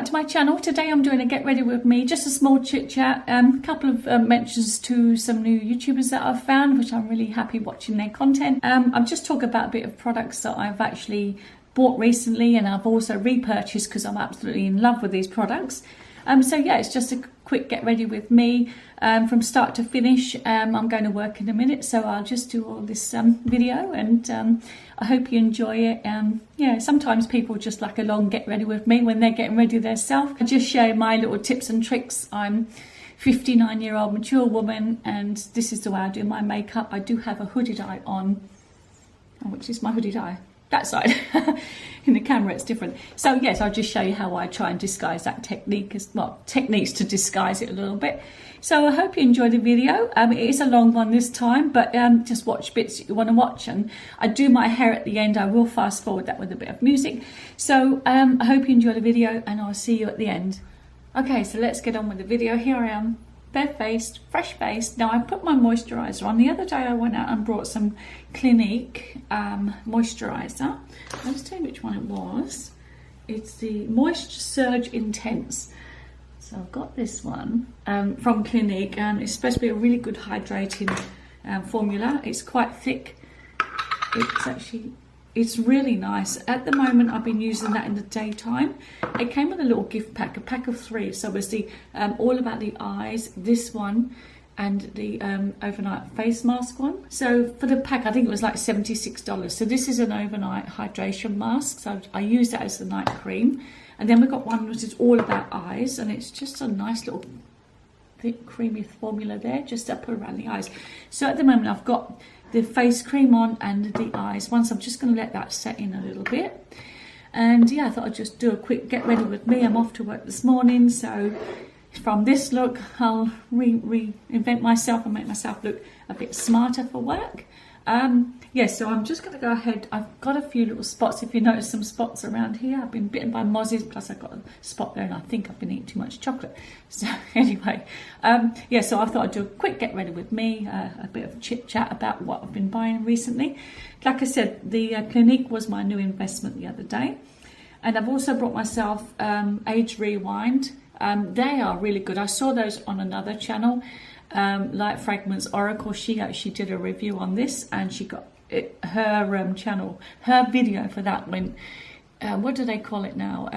to my channel. Today I'm doing a get ready with me, just a small chit chat, couple of mentions to some new YouTubers that I've found, which I'm really happy watching their content. I'm just talking about a bit of products that I've actually bought recently, and I've also repurchased because I'm absolutely in love with these products. So yeah, it's just a quick get ready with me from start to finish. I'm going to work in a minute, so I'll just do all this video, and I hope you enjoy it. Yeah, sometimes people just like a long get ready with me when they're getting ready themselves. I just share my little tips and tricks. I'm 59-year-old mature woman, and this is the way I do my makeup. I do have a hooded eye on, which is my hooded eye. That side. In the camera it's different. So yes, I'll just show you how I try and disguise that technique, as well, techniques to disguise it a little bit. So I hope you enjoy the video. It is a long one this time, but just watch bits that you want to watch, and I do my hair at the end. I will fast forward that with a bit of music. So I hope you enjoy the video, and I'll see you at the end. Okay, so let's get on with the video. Here I am, bare-faced, fresh-faced. Now I put my moisturiser on. The other day I went out and brought some Clinique moisturiser. I'll just tell you which one it was. It's the Moist Surge Intense. So I've got this one from Clinique, and it's supposed to be a really good hydrating formula. It's quite thick. It's really nice. At the moment I've been using that in the daytime. It came with a little gift pack, a pack of 3. So it's the all about the eyes, this one, and the overnight face mask one. So for the pack, I think it was like $76. So this is an overnight hydration mask. So I use that as the night cream. And then we've got one which is all about eyes, and it's just a nice little thick creamy formula there, just to put around the eyes. So at the moment I've got the face cream on and the eyes. Once I'm just going to let that set in a little bit. And yeah, I thought I'd just do a quick get ready with me. I'm off to work this morning, so from this look I'll reinvent myself and make myself look a bit smarter for work. Yeah, so I'm just going to go ahead. I've got a few little spots. If you notice some spots around here, I've been bitten by mozzies, plus I've got a spot there, and I think I've been eating too much chocolate. So anyway, yeah, so I thought I'd do a quick get ready with me, a bit of chit chat about what I've been buying recently. Like I said, the Clinique was my new investment the other day, and I've also brought myself Age Rewind. They are really good. I saw those on another channel, like Fragments, Auracle. She actually did a review on this, and she got her channel, her video for that went, what do they call it now?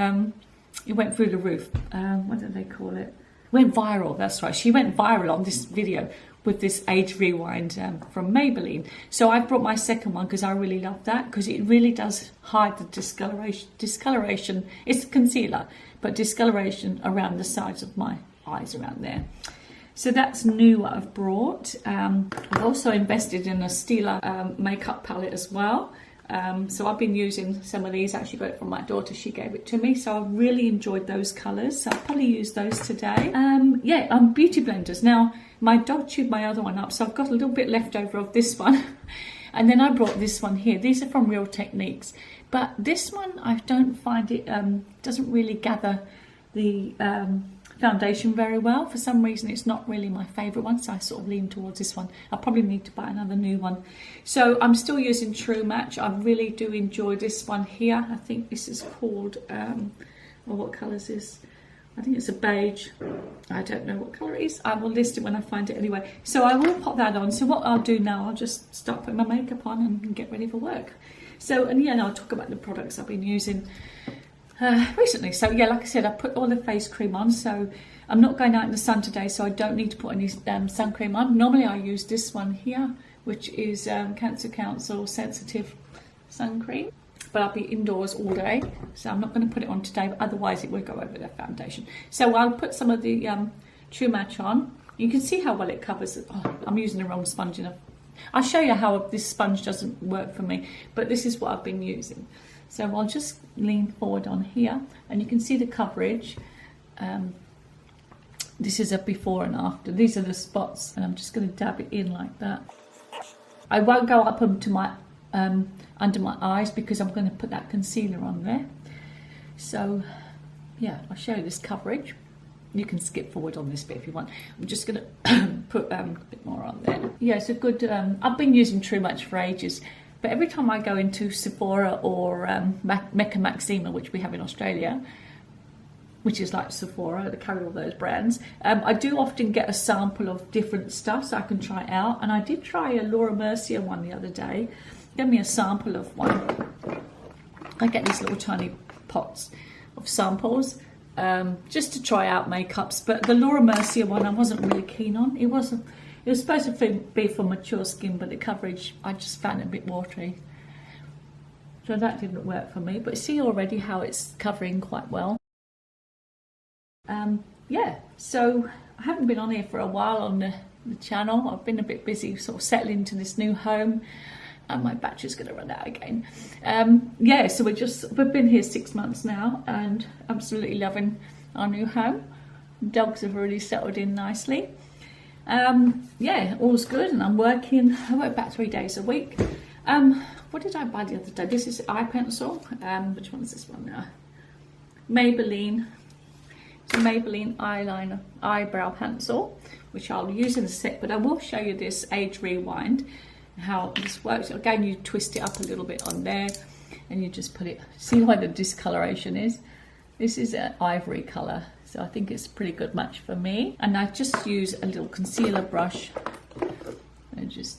It went through the roof. What do they call it? Went viral, that's right. She went viral on this video with this Age Rewind from Maybelline. So I brought my second one because I really love that, because it really does hide the discoloration. It's a concealer, but discoloration around the sides of my eyes around there. So that's new what I've brought. I've also invested in a Stila makeup palette as well. So I've been using some of these. I actually got it from my daughter. She gave it to me. So I really enjoyed those colours. So I'll probably use those today. Yeah, beauty blenders. Now, my dog chewed my other one up, so I've got a little bit left over of this one. And then I brought this one here. These are from Real Techniques. But this one, I don't find it, doesn't really gather the foundation very well. For some reason it's not really my favorite one, so I sort of lean towards this one. I probably need to buy another new one. So I'm still using True Match. I really do enjoy this one here. I think this is called well, what colour is this? I think it's a beige. I don't know what colour it is. I will list it when I find it anyway. So I will pop that on. So what I'll do now, I'll just start putting my makeup on and get ready for work. So, and yeah, I'll talk about the products I've been using recently. So yeah, like I said, I put all the face cream on, so I'm not going out in the sun today, so I don't need to put any sun cream on. Normally I use this one here, which is Cancer Council Sensitive Sun Cream, but I'll be indoors all day, so I'm not going to put it on today, but otherwise it will go over the foundation. So I'll put some of the True Match on. You can see how well it covers it. Oh, I'm using the wrong sponge enough. I'll show you how this sponge doesn't work for me, but this is what I've been using. So I'll just lean forward on here, and you can see the coverage. This is a before and after. These are the spots, and I'm just going to dab it in like that. I won't go up into my under my eyes because I'm going to put that concealer on there. So yeah, I'll show you this coverage. You can skip forward on this bit if you want. I'm just going to put a bit more on there. Yeah, it's a good, I've been using True Match for ages, but every time I go into Sephora or Mecca Maxima, which we have in Australia, which is like Sephora, they carry all those brands. I do often get a sample of different stuff so I can try it out. And I did try a Laura Mercier one the other day. Gave me a sample of one. I get these little tiny pots of samples just to try out makeups. But the Laura Mercier one I wasn't really keen on. It was supposed to be for mature skin, but the coverage, I just found it a bit watery. So that didn't work for me. But see already how it's covering quite well. Yeah, so I haven't been on here for a while on the channel. I've been a bit busy sort of settling into this new home, and my battery's going to run out again. Yeah, so we've been here 6 months now and absolutely loving our new home. Dogs have already settled in nicely. Yeah, all's good, and I'm working. I work about 3 days a week. What did I buy the other day? This is eye pencil. Which one is this one now? Maybelline. It's a Maybelline eyeliner eyebrow pencil, which I'll use in a sec, but I will show you this Age Rewind, how this works. Again, you twist it up a little bit on there and you just put it, see why the discoloration is. This is an ivory color, so I think it's a pretty good match for me. And I just use a little concealer brush and just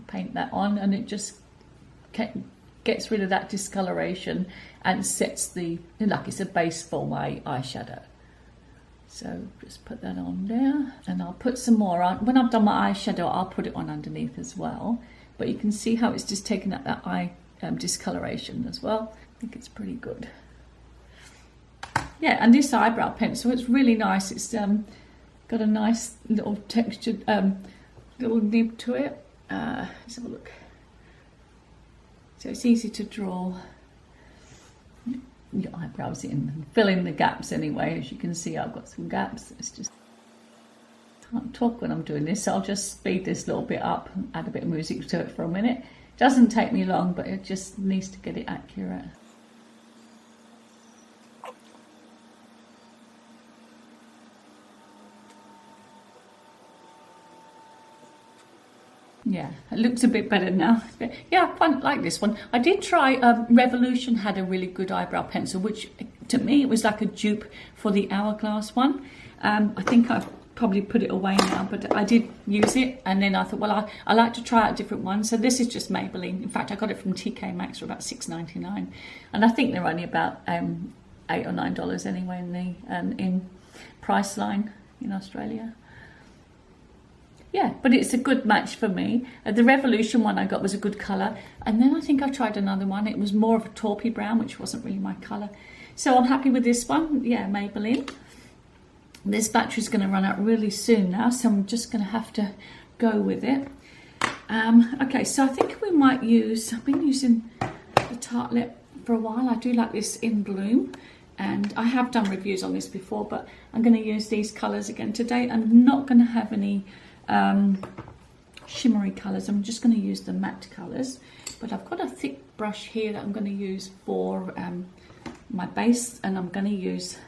paint that on, and it just gets rid of that discoloration and sets the, like it's a base for my eyeshadow. So just put that on there, and I'll put some more on. When I've done my eyeshadow, I'll put it on underneath as well. But you can see how it's just taken up that eye discoloration as well. I think it's pretty good. Yeah, and this eyebrow pencil, it's really nice. It's got a nice little textured little nib to it. Let's have a look. So it's easy to draw your eyebrows in and fill in the gaps anyway. As you can see, I've got some gaps. It's just, I can't talk when I'm doing this, so I'll just speed this little bit up and add a bit of music to it for a minute. Doesn't take me long, but it just needs to get it accurate. Yeah, it looks a bit better now. Yeah, I quite like this one. I did try, Revolution had a really good eyebrow pencil, which to me it was like a dupe for the Hourglass one. I think I've probably put it away now, but I did use it, and then I thought, well, I like to try out a different one. So this is just Maybelline. In fact, I got it from TK Maxx for about $6.99, and I think they're only about $8 or $9 anyway in the in Priceline in Australia. Yeah, but it's a good match for me. The Revolution one I got was a good colour. And then I think I tried another one. It was more of a taupey brown, which wasn't really my colour. So I'm happy with this one. Yeah, Maybelline. This battery's going to run out really soon now, so I'm just going to have to go with it. Okay, so I think we might use, I've been using the Tartelette for a while. I do like this In Bloom. And I have done reviews on this before, but I'm going to use these colours again today. I'm not going to have any shimmery colours. I'm just going to use the matte colours, but I've got a thick brush here that I'm going to use for my base, and I'm going to use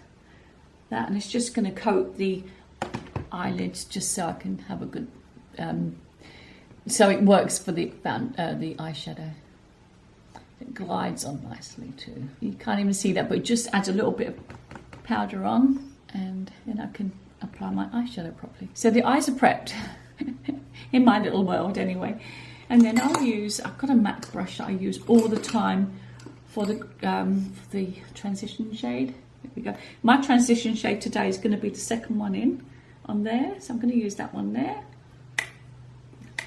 that, and it's just going to coat the eyelids just so I can have a good so it works for the eyeshadow. It glides on nicely too. You can't even see that, but it just adds a little bit of powder on, and then I can apply my eyeshadow properly. So the eyes are prepped in my little world anyway. And then I've got a matte brush that I use all the time for the transition shade. There we go. My transition shade today is going to be the second one in on there. So I'm going to use that one there.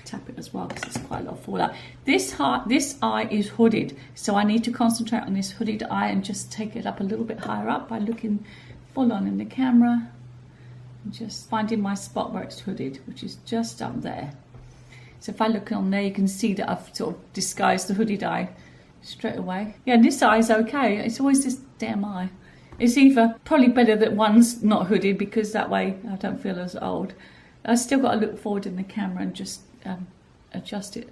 Tap it as well because it's quite a lot of fallout. This eye is hooded, so I need to concentrate on this hooded eye and just take it up a little bit higher up by looking full on in the camera. Just finding my spot where it's hooded, which is just up there. So if I look on there, you can see that I've sort of disguised the hooded eye straight away. Yeah, and this eye's okay. It's always this damn eye. It's either probably better that one's not hooded, because that way I don't feel as old. I still got to look forward in the camera and just adjust it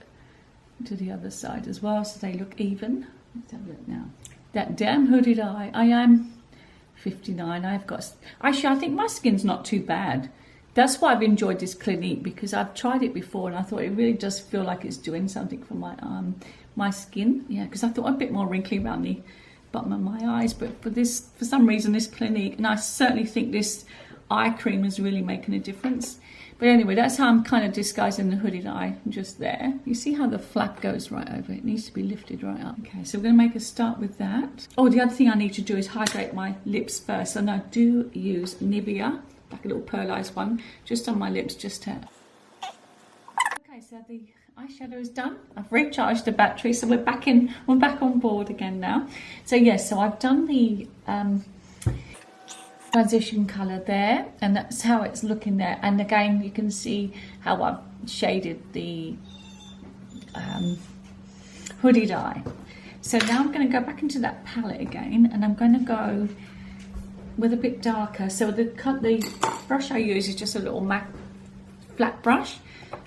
to the other side as well so they look even. Let's have a look now. That damn hooded eye. I am 59. Actually, I think my skin's not too bad. That's why I've enjoyed this Clinique, because I've tried it before and I thought it really does feel like it's doing something for my skin. Yeah, because I thought a bit more wrinkly around bottom of my eyes, but for some reason this Clinique, and I certainly think this eye cream is really making a difference. But anyway, that's how I'm kind of disguising the hooded eye, just there. You see how the flap goes right over it? It needs to be lifted right up. Okay, so we're going to make a start with that. Oh, the other thing I need to do is hydrate my lips first, and I do use Nivea, like a little pearlized one, just on my lips, just to... Okay, so the eyeshadow is done. I've recharged the battery, so we're back on board again now. So yes, so I've done the transition color there, and that's how it's looking there. And again, you can see how I've shaded the hooded eye. So now I'm going to go back into that palette again, and I'm going to go with a bit darker. So the brush I use is just a little MAC flat brush.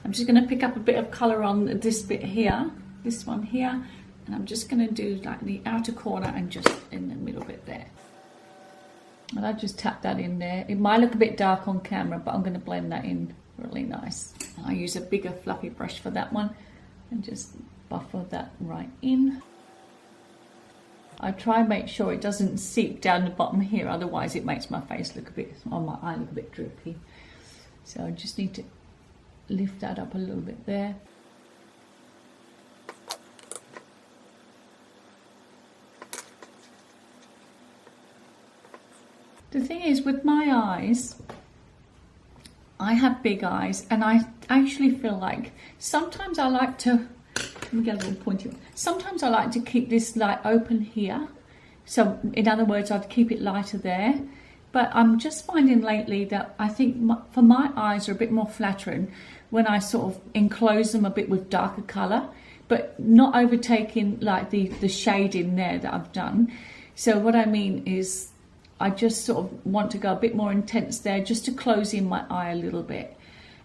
I'm just going to pick up a bit of color on this bit here, this one here, and I'm just going to do like the outer corner and just in the middle bit there. And I just tap that in there. It might look a bit dark on camera, but I'm going to blend that in really nice. I use a bigger fluffy brush for that one and just buffer that right in. I try and make sure it doesn't seep down the bottom here, otherwise it makes my face look a bit, on my eye look a bit droopy. So I just need to lift that up a little bit there. The thing is, with my eyes, I have big eyes, and I actually feel like sometimes I like to, let me get a little pointy one. Sometimes I like to keep this light open here. So in other words, I'd keep it lighter there. But I'm just finding lately that I think for my eyes are a bit more flattering when I sort of enclose them a bit with darker colour, but not overtaking like the shade in there that I've done. So what I mean is, I just sort of want to go a bit more intense there, just to close in my eye a little bit.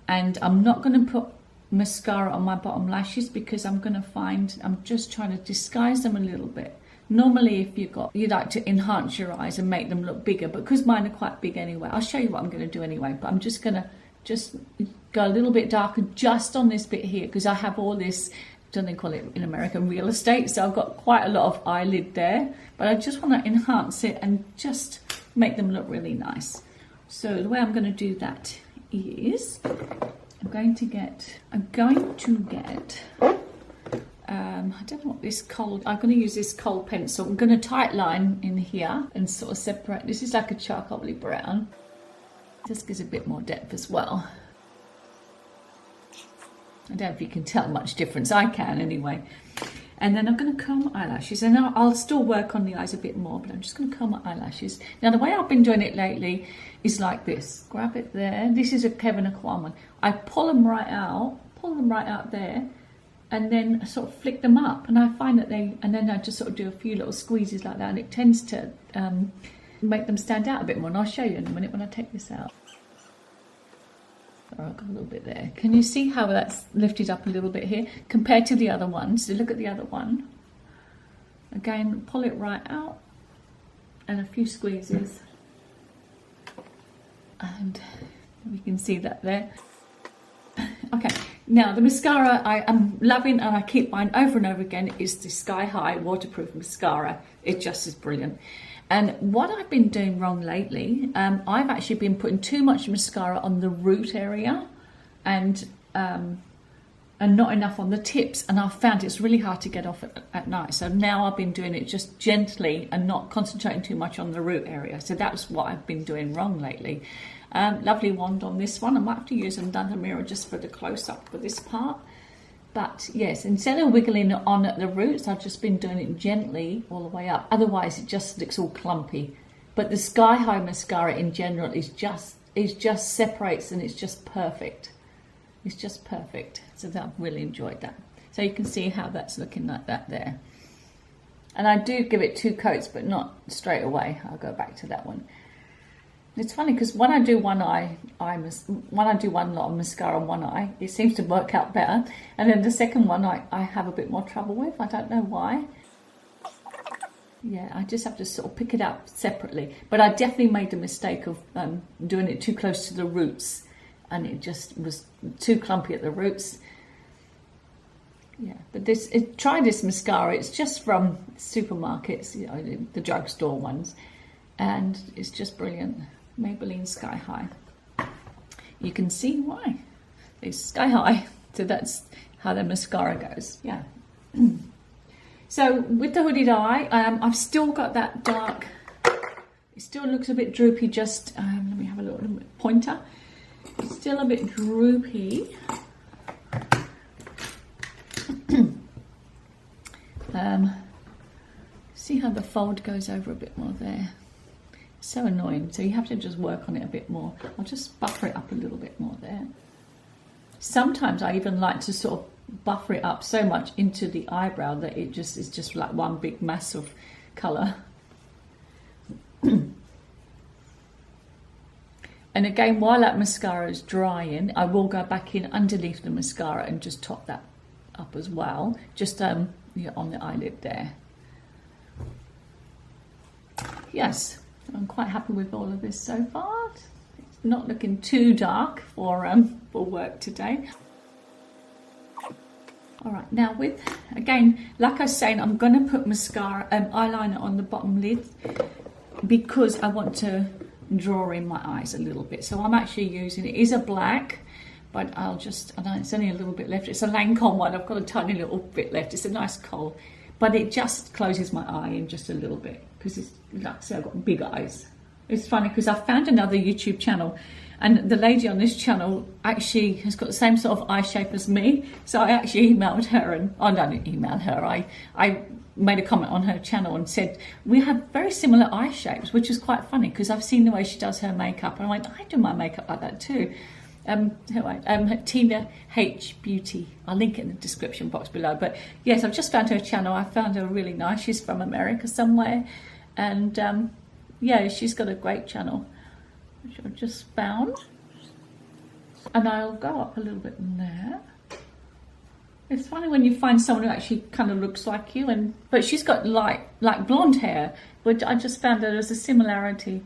And I'm not going to put mascara on my bottom lashes, because I'm just trying to disguise them a little bit. Normally, if you like to enhance your eyes and make them look bigger, but because mine are quite big anyway, I'll show you what I'm going to do anyway. But I'm just going to go a little bit darker just on this bit here, because I have all this, don't they call it in America, real estate? So I've got quite a lot of eyelid there, but I just want to enhance it and just make them look really nice. So the way I'm going to do that is I'm going to get I don't know what this cold, I'm going to use this cold pencil. I'm going to tight line in here and sort of separate. This is like a charcoaly brown. This gives a bit more depth as well. I don't know if you can tell much difference. I can anyway. And then I'm going to curl my eyelashes, and I'll still work on the eyes a bit more, but I'm just going to curl my eyelashes. Now the way I've been doing it lately is like this. Grab it there. This is a Kevin Aquan one. I pull them right out there, and then sort of flick them up, and I find that and then I just sort of do a few little squeezes like that, and it tends to make them stand out a bit more. And I'll show you in a minute when I take this out. I've got a little bit there. Can you see how that's lifted up a little bit here compared to the other one? So look at the other one. Again, pull it right out and a few squeezes. And you can see that there. Okay, now the mascara I am loving, and I keep buying over and over again, is the Sky High waterproof mascara. It just is brilliant. And what I've been doing wrong ate, I've actually been putting too much mascara on the root area and not enough on the tips, and I've found it's really hard to get off at night. So now I've been doing it just gently and not concentrating too much on the root area. So that's what I've been doing wrong lately. Lovely wand on this one. I might have to use another mirror just for the close-up for this part. But yes, instead of wiggling it on at the roots, I've just been doing it gently all the way up. Otherwise, it just looks all clumpy. But the Sky High mascara in general is just separates, and it's just perfect. It's just perfect. So I've really enjoyed that. So you can see how that's looking like that there. And I do give it 2 coats, but not straight away. I'll go back to that one. It's funny because when I do one when I do one lot of mascara on one eye, it seems to work out better. And then the second one I have a bit more trouble with. I don't know why. Yeah, I just have to sort of pick it up separately. But I definitely made the mistake of doing it too close to the roots. And it just was too clumpy at the roots. Yeah, but try this mascara. It's just from supermarkets, you know, the drugstore ones, and it's just brilliant. Maybelline Sky High. You can see why it's Sky High. So that's how the mascara goes. Yeah. So with the hooded eye, I've still got that dark. It still looks a bit droopy. Just let me have a little pointer. It's still a bit droopy. See how the fold goes over a bit more there. So annoying. So you have to just work on it a bit more. I'll just buffer it up a little bit more there. Sometimes I even like to sort of buffer it up so much into the eyebrow that it just is just like one big mass of colour. And again, while that mascara is drying, I will go back in underneath the mascara and just top that up as well, just yeah, on the eyelid there. Yes, I'm quite happy with all of this so far. It's not looking too dark for work today. All right, now with, again, like I was saying, I'm going to put mascara, eyeliner on the bottom lid because I want to draw in my eyes a little bit. So I'm actually using, it is a black, but I know it's only a little bit left. It's a Lancome one. I've got a tiny little bit left. It's a nice kohl, but it just closes my eye in just a little bit because it's like, so I've got big eyes. It's funny because I found another YouTube channel, and the lady on this channel actually has got the same sort of eye shape as me. So I actually emailed her, and I didn't email her. I made a comment on her channel and said we have very similar eye shapes, which is quite funny because I've seen the way she does her makeup, and I went, I do my makeup like that too. Tina H Beauty. I'll link it in the description box below. But yes, I've just found her channel. I found her really nice. She's from America somewhere, and yeah, she's got a great channel, which I've just found. And I'll go up a little bit in there. It's funny when you find someone who actually kind of looks like you, but she's got like blonde hair, which I just found that there's a similarity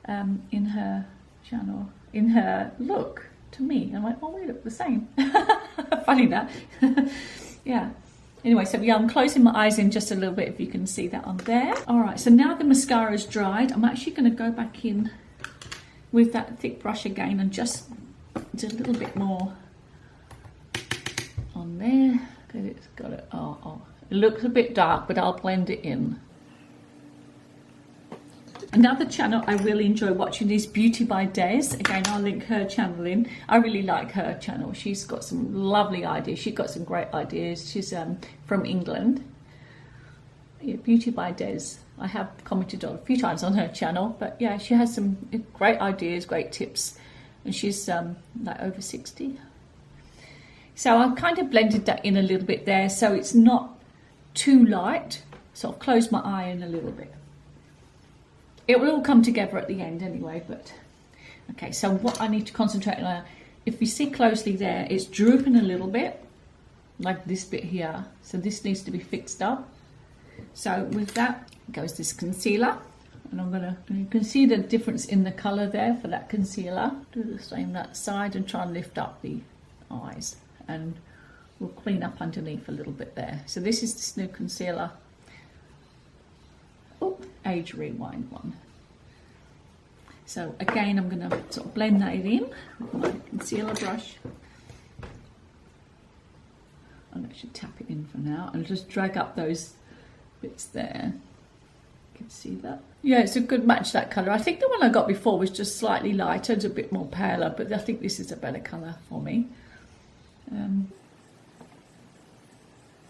in her channel, in her look to me. I'm like, oh, we look the same. Funny that. Yeah. Anyway, so yeah, I'm closing my eyes in just a little bit, if you can see that on there. All right, so now the mascara is dried, I'm actually going to go back in with that thick brush again and just do a little bit more on there. Good, it's got it. Oh, it looks a bit dark, but I'll blend it in. Another channel I really enjoy watching is Beauty by Des. Again, I'll link her channel in. I really like her channel. She's got some lovely ideas. She's got some great ideas. She's from England. Yeah, Beauty by Des. I have commented on a few times on her channel, but yeah, she has some great ideas, great tips, and she's like over 60. So I've kind of blended that in a little bit there, so it's not too light. So I've closed my eye in a little bit. It will all come together at the end anyway, but okay, so what I need to concentrate on, if you see closely there, it's drooping a little bit, like this bit here. So this needs to be fixed up. So with that goes this concealer, and you can see the difference in the colour there for that concealer. Do the same that side and try and lift up the eyes, and we'll clean up underneath a little bit there. So this is this new concealer. Oh, Age Rewind one. So again, I'm going to sort of blend that in with my concealer brush. I'll actually tap it in for now and just drag up those bits there. You can see that. Yeah, it's a good match, that colour. I think the one I got before was just slightly lighter, it's a bit more paler, but I think this is a better colour for me.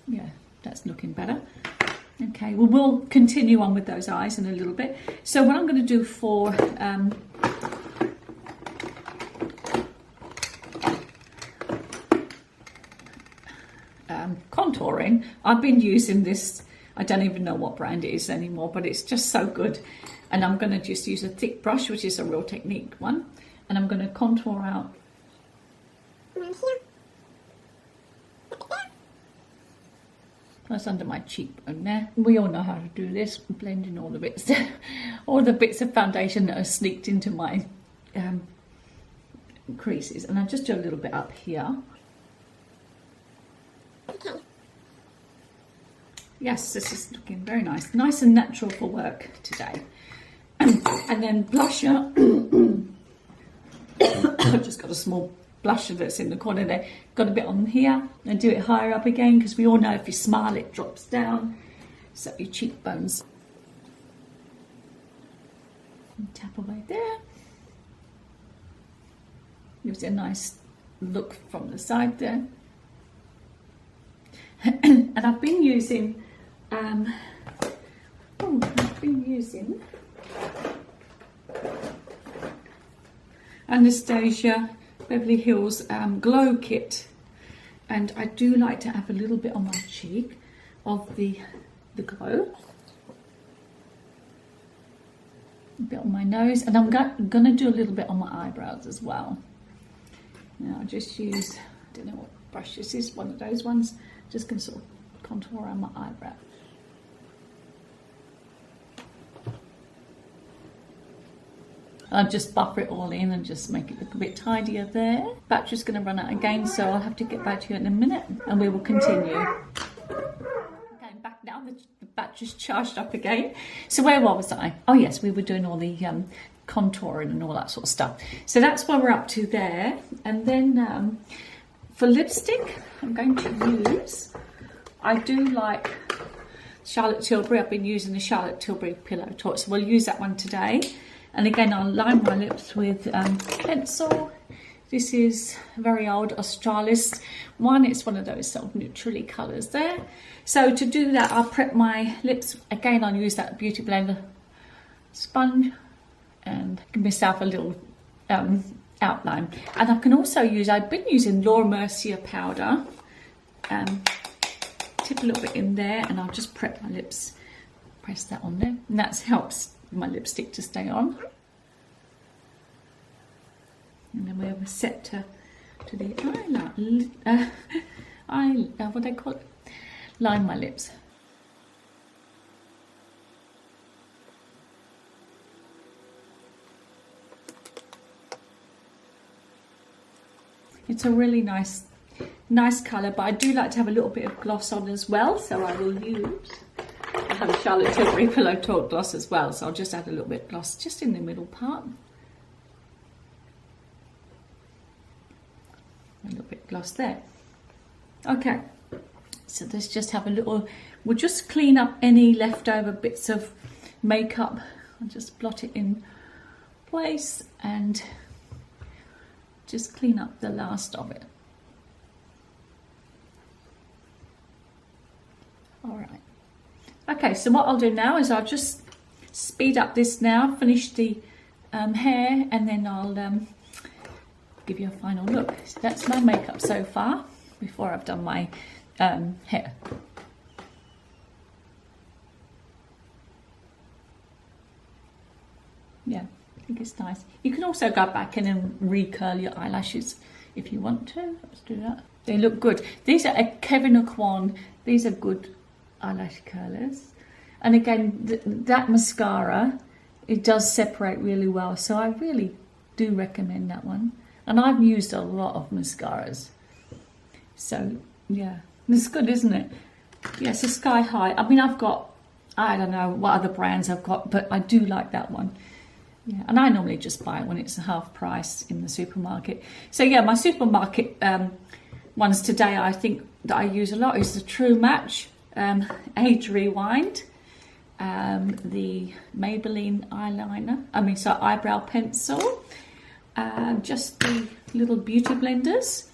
Yeah, that's looking better. Okay, well, we'll continue on with those eyes in a little bit. So what I'm going to do for contouring, I've been using this, I don't even know what brand it is anymore, but it's just so good. And I'm going to just use a thick brush, which is a Real Technique one, and I'm going to contour out. That's under my cheekbone there. We all know how to do this, blending all the bits, all the bits of foundation that are sneaked into my creases. And I'll just do a little bit up here. Yes, this is looking very nice. Nice and natural for work today. And then blusher. I've just got a small blusher that's in the corner there. Got a bit on here, and do it higher up again, because we all know if you smile it drops down. So your cheekbones. And tap away there. Gives it a nice look from the side there. And I've been using Anastasia Beverly Hills Glow Kit, and I do like to have a little bit on my cheek of the glow, a bit on my nose, and I'm gonna do a little bit on my eyebrows as well. Now I just use, I don't know what brush this is, one of those ones, just gonna sort of contour around my eyebrow. I'll just buffer it all in and just make it look a bit tidier there. Battery's going to run out again, so I'll have to get back to you in a minute and we will continue. Okay, back now, the battery's charged up again. So where was I? Oh yes, we were doing all the contouring and all that sort of stuff. So that's where we're up to there. And then for lipstick, I'm going to use, I do like Charlotte Tilbury. I've been using the Charlotte Tilbury Pillow Talk, so we'll use that one today. And again, I'll line my lips with pencil. This is very old Australis one. It's one of those sort of neutrally colours there. So to do that, I'll prep my lips. Again, I'll use that Beauty Blender sponge and give myself a little outline. And I can also use, I've been using Laura Mercier powder. Tip a little bit in there, and I'll just prep my lips. Press that on there, and that helps my lipstick to stay on. And then we're set to the eyeliner, what do they call it? Line my lips. It's a really nice colour, but I do like to have a little bit of gloss on as well, so I will use, I have a Charlotte Tilbury Pillow Talk gloss as well, so I'll just add a little bit of gloss just in the middle part. A little bit of gloss there. Okay, so let's just have a little, we'll just clean up any leftover bits of makeup. I'll just blot it in place and just clean up the last of it. All right. Okay, so what I'll do now is I'll just speed up this now, finish the hair, and then I'll give you a final look. So that's my makeup so far before I've done my hair. Yeah, I think it's nice. You can also go back in and recurl your eyelashes if you want to. Let's do that. They look good. These are a Kevyn Aucoin. These are good eyelash curlers. And again, that mascara, it does separate really well. So I really do recommend that one. And I've used a lot of mascaras. So yeah, it's good, isn't it? Yeah, it's a Sky High. I mean, I've got, I don't know what other brands I've got, but I do like that one. Yeah, and I normally just buy it when it's half price in the supermarket. So yeah, my supermarket ones today, I think that I use a lot is the True Match, Age Rewind, the Maybelline eyebrow pencil, just the little beauty blenders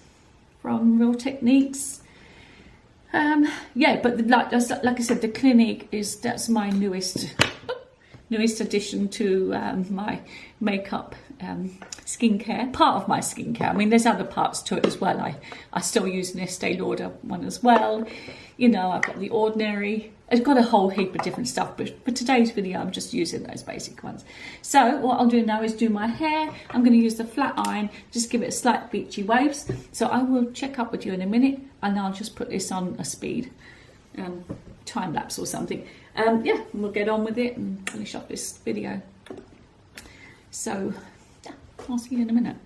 from Real Techniques. Yeah, but like I said, the Clinique that's my newest addition to my makeup skincare, part of my skincare. I mean, there's other parts to it as well. I still use an Estee Lauder one as well. You know, I've got the Ordinary. I've got a whole heap of different stuff, but for today's video, I'm just using those basic ones. So what I'll do now is do my hair. I'm going to use the flat iron, just give it a slight beachy waves. So I will check up with you in a minute, and I'll just put this on a speed time lapse or something. Yeah, we'll get on with it and finish off this video. So yeah, I'll see you in a minute.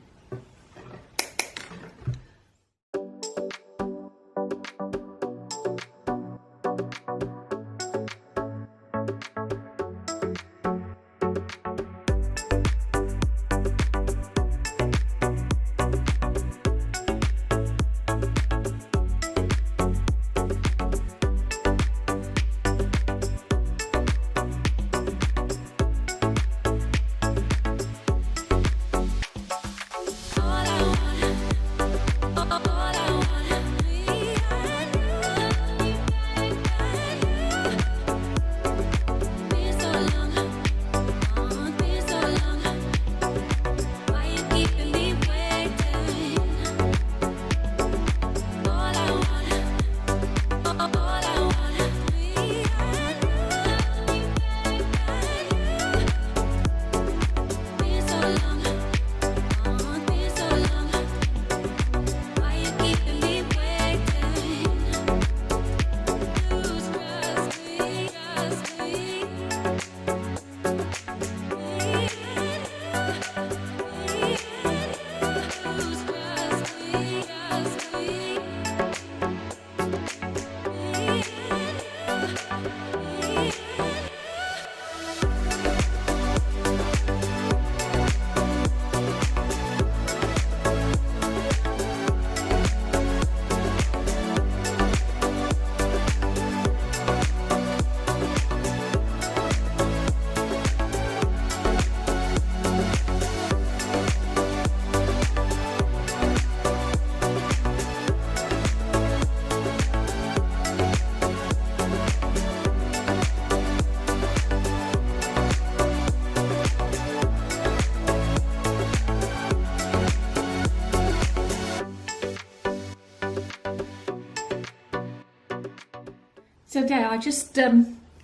So yeah, I just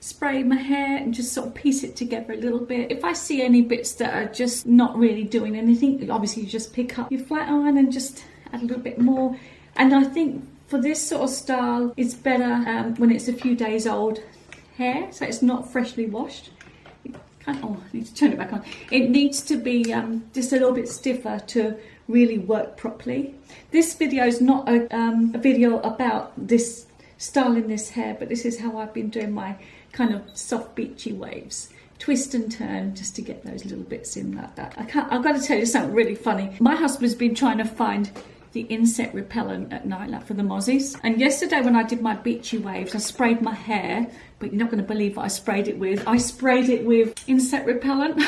spray my hair and just sort of piece it together a little bit. If I see any bits that are just not really doing anything, obviously you just pick up your flat iron and just add a little bit more. And I think for this sort of style, it's better when it's a few days old hair, so it's not freshly washed. Oh, I need to turn it back on. It needs to be just a little bit stiffer to really work properly. This video is not a video about this styling this hair, but this is how I've been doing my kind of soft beachy waves. Twist and turn just to get those little bits in like that. I've got to tell you something really funny. My husband's been trying to find the insect repellent at night, like for the mozzies. And yesterday when I did my beachy waves, I sprayed my hair, but you're not going to believe what I sprayed it with. I sprayed it with insect repellent.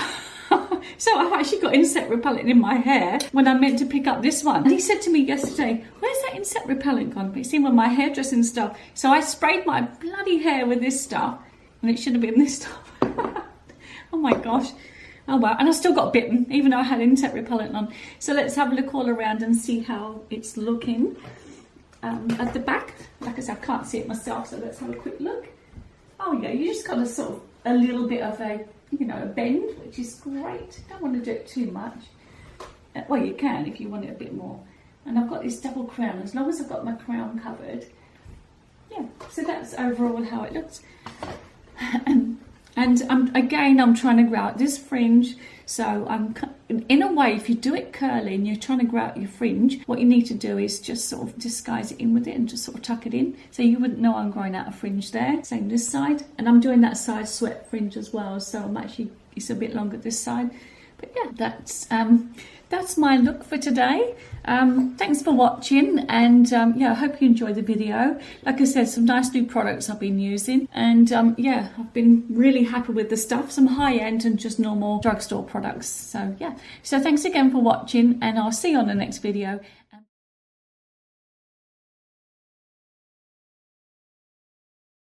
So I've actually got insect repellent in my hair when I meant to pick up this one. And he said to me yesterday, where's that insect repellent gone? But it's in with my hairdressing stuff. So I sprayed my bloody hair with this stuff, and it should have been this stuff. Oh my gosh. Oh well, and I still got bitten, even though I had insect repellent on. So let's have a look all around and see how it's looking at the back. Like I said, I can't see it myself, so let's have a quick look. Oh yeah, you just got a sort of a little bit of a, you know, a bend, which is great. Don't want to do it too much. Well, you can if you want it a bit more. And I've got this double crown. As long as I've got my crown covered, yeah. So that's overall how it looks. And I'm trying to grow out this fringe. So in a way, if you do it curly and you're trying to grow out your fringe, what you need to do is just sort of disguise it in with it and just sort of tuck it in. So you wouldn't know I'm growing out a fringe there. Same this side. And I'm doing that side swept fringe as well. So I'm actually, it's a bit longer this side. But yeah, that's my look for today. Thanks for watching, and yeah, I hope you enjoyed the video. Like I said, some nice new products I've been using, and yeah, I've been really happy with the stuff, some high-end and just normal drugstore products. So yeah, so thanks again for watching, and I'll see you on the next video.